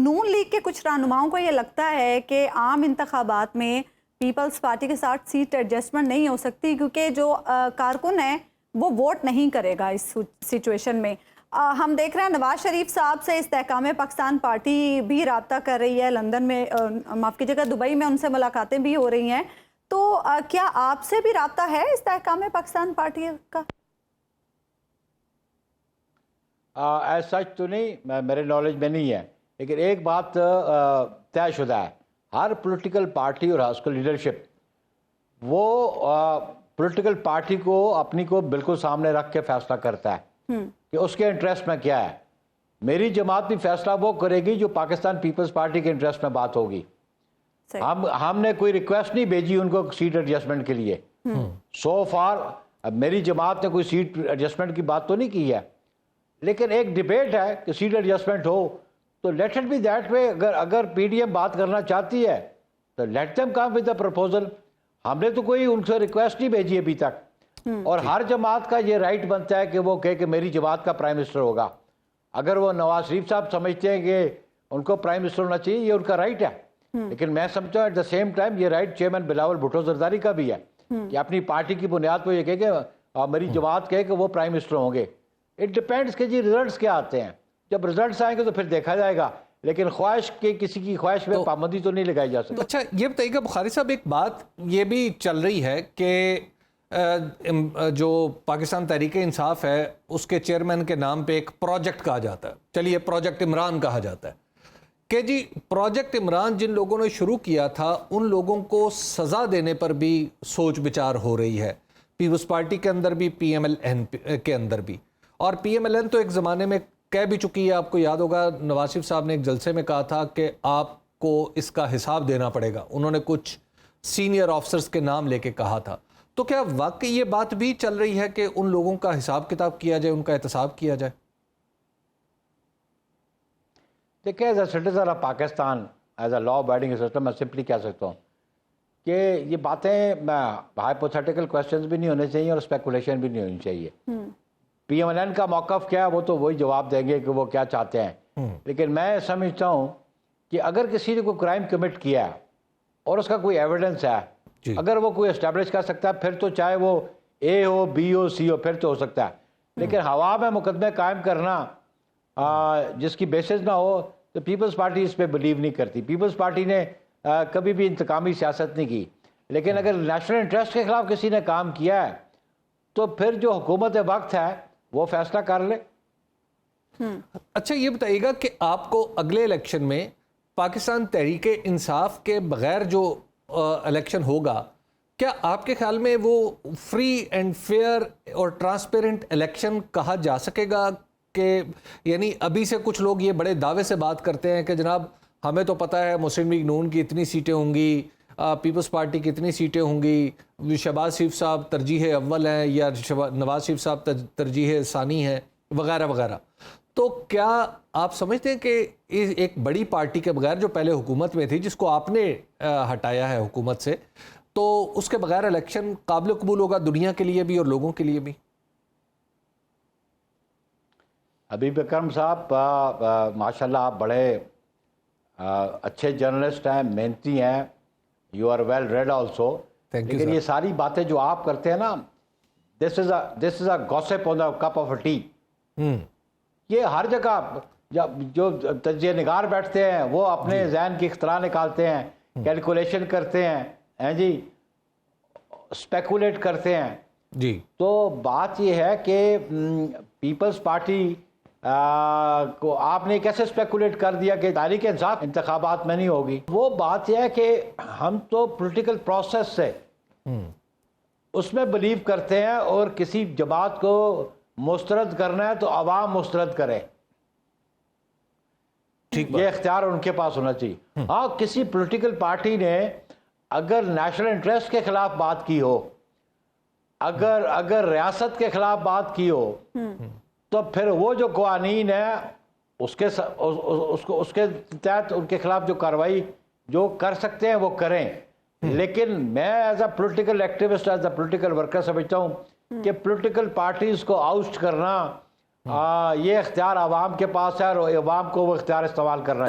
नून league के कुछ रहनुमाओं को ये लगता है कि आम इंतखाबात में पीपल्स पार्टी के साथ सीट एडजस्टमेंट नहीं हो सकती, क्योंकि जो कारकुन है वो वोट नहीं करेगा इस सिचुएशन में। हम देख रहे हैं नवाज शरीफ साहब से इस्तेहकाम पाकिस्तान पार्टी भी रब्ता कर रही है, लंदन में माफ़ कीजिएगा दुबई में उनसे मुलाकातें भी हो रही हैं। तो क्या आपसे भी रब्ता है इस्तेहकाम पाकिस्तान पार्टी का? एज सच तो नहीं, मेरे नॉलेज में नहीं है, लेकिन एक बात तयशुदा है, हर पॉलिटिकल पार्टी और उसका लीडरशिप वो पॉलिटिकल पार्टी को अपनी को बिल्कुल सामने रख के फैसला करता है कि उसके इंटरेस्ट में क्या है। मेरी जमात भी फैसला वो करेगी जो पाकिस्तान पीपल्स पार्टी के इंटरेस्ट में बात होगी। हमने कोई रिक्वेस्ट नहीं भेजी उनको सीट एडजस्टमेंट के लिए। सो फार मेरी जमात ने कोई सीट एडजस्टमेंट की बात तो नहीं की है, लेकिन एक डिबेट है कि सीट एडजस्टमेंट हो तो let it be that way. अगर पीडीएम बात करना चाहती है तो let them come with the proposal. हमने तो कोई उनसे रिक्वेस्ट नहीं भेजी अभी तक, और हर जमात का ये राइट बनता है कि वो कहे कि मेरी जमात का प्राइम मिनिस्टर होगा। अगर वो नवाज शरीफ साहब समझते हैं कि उनको प्राइम मिनिस्टर होना चाहिए, ये उनका राइट है, लेकिन मैं समझता हूँ एट द सेम टाइम ये राइट चेयरमैन बिलावल भुट्टो जरदारी का भी है कि अपनी पार्टी की बुनियाद पर ये कहे कि मेरी जमात कहे कि वो प्राइम मिनिस्टर होंगे। इट डिपेंड्स कि जी रिजल्ट्स क्या आते हैं। जब रिजल्ट्स आएंगे तो फिर देखा जाएगा, लेकिन ख्वाहिश के किसी की ख्वाहिश में पाबंदी तो नहीं लगाई जा सकती। अच्छा ये बताइएगा बुखारी साहब, एक बात ये भी चल रही है कि जो पाकिस्तान तहरीक इंसाफ है उसके चेयरमैन के नाम पे एक प्रोजेक्ट कहा जाता है, चलिए प्रोजेक्ट इमरान कहा जाता है, कि जी प्रोजेक्ट इमरान जिन लोगों ने शुरू किया था उन लोगों को सज़ा देने पर भी सोच विचार हो रही है, पीपल्स पार्टी के अंदर भी, PMLN के अंदर भी। और PMLN तो एक ज़माने में कह भी चुकी है, आपको याद होगा नवाज शरीफ साहब ने एक जलसे में कहा था कि आपको इसका हिसाब देना पड़ेगा। उन्होंने कुछ सीनियर ऑफिसर्स के नाम लेके कहा था। तो क्या वाकई ये बात भी चल रही है कि उन लोगों का हिसाब किताब किया जाए, उनका एहतसाब किया जाए? देखिए, as a citizen of Pakistan, as a law abiding system, मैं सिंपली कह सकता हूँ कि ये बातें हाइपोथेटिकल क्वेश्चंस भी नहीं होने चाहिए और स्पेकुलेशन भी नहीं होनी चाहिए। PMLN का मौक़िफ़ क्या है वो तो वही जवाब देंगे कि वो क्या चाहते हैं। लेकिन मैं समझता हूँ कि अगर किसी ने कोई क्राइम कमिट किया है और उसका कोई एविडेंस है, अगर वो कोई एस्टेब्लिश कर सकता है, फिर तो चाहे वो A हो, B हो, C हो, फिर तो हो सकता है। लेकिन हवा में मुकदमे कायम करना जिसकी बेसिस ना हो, तो पीपल्स पार्टी इस पर बिलीव नहीं करती। पीपल्स पार्टी ने कभी भी इंतकामी सियासत नहीं की, लेकिन अगर नेशनल इंटरेस्ट के खिलाफ किसी ने काम किया है तो फिर जो हुकूमत वक्त है वो फैसला कर ले। अच्छा ये बताइएगा कि आपको अगले इलेक्शन में पाकिस्तान तहरीक इंसाफ के बगैर जो इलेक्शन होगा, क्या आपके ख्याल में वो फ्री एंड फेयर और ट्रांसपेरेंट इलेक्शन कहा जा सकेगा? कि यानी अभी से कुछ लोग ये बड़े दावे से बात करते हैं कि जनाब हमें तो पता है मुस्लिम लीग नून की इतनी सीटें होंगी, पीपल्स पार्टी की इतनी सीटें होंगी, शहबाज शरीफ साहब तरजीह अव्वल हैं या नवाज शरीफ साहब तरजीह सानी हैं, वगैरह वगैरह। तो क्या आप समझते हैं कि एक बड़ी पार्टी के बगैर, जो पहले हुकूमत में थी जिसको आपने हटाया है हुकूमत से, तो उसके बगैर इलेक्शन काबिल कबूल होगा दुनिया के लिए भी और लोगों के लिए भी? हबीब अकरम साहब, माशाल्लाह आप बड़े अच्छे जर्नलिस्ट हैं, मेहनती हैं, you are well read also. लेकिन ये सारी बातें जो आप करते हैं ना, this is a gossip on the cup of a tea. ये हर जगह जो तजिए निगार बैठते हैं वो अपने जहन की इख्तरा निकालते हैं, कैलकुलेशन करते हैं जी, स्पेकुलेट करते हैं जी। तो बात ये है कि पीपल्स पार्टी को आपने कैसे स्पेकुलेट कर दिया कि तहरीक इंसाफ इंतखाबात में नहीं होगी। वो बात यह है कि हम तो पॉलिटिकल प्रोसेस से उसमें बिलीव करते हैं, और किसी जमात को मुस्तरद करना है तो अवाम मुस्तरद करे, ये इख्तियार उनके पास होना चाहिए। हाँ, किसी पॉलिटिकल पार्टी ने अगर नेशनल इंटरेस्ट के खिलाफ बात की हो, अगर रियासत के खिलाफ बात की हो, तो फिर वो जो कानून है उसके तहत उनके खिलाफ जो कार्रवाई जो कर सकते हैं वो करें। लेकिन मैं as a political activist, as a political worker समझता हूँ कि पॉलिटिकल पार्टीज को आउस्ट करना ये इख्तियार आवाम के पास है और आवाम को वो इख्तियार इस्तेमाल करना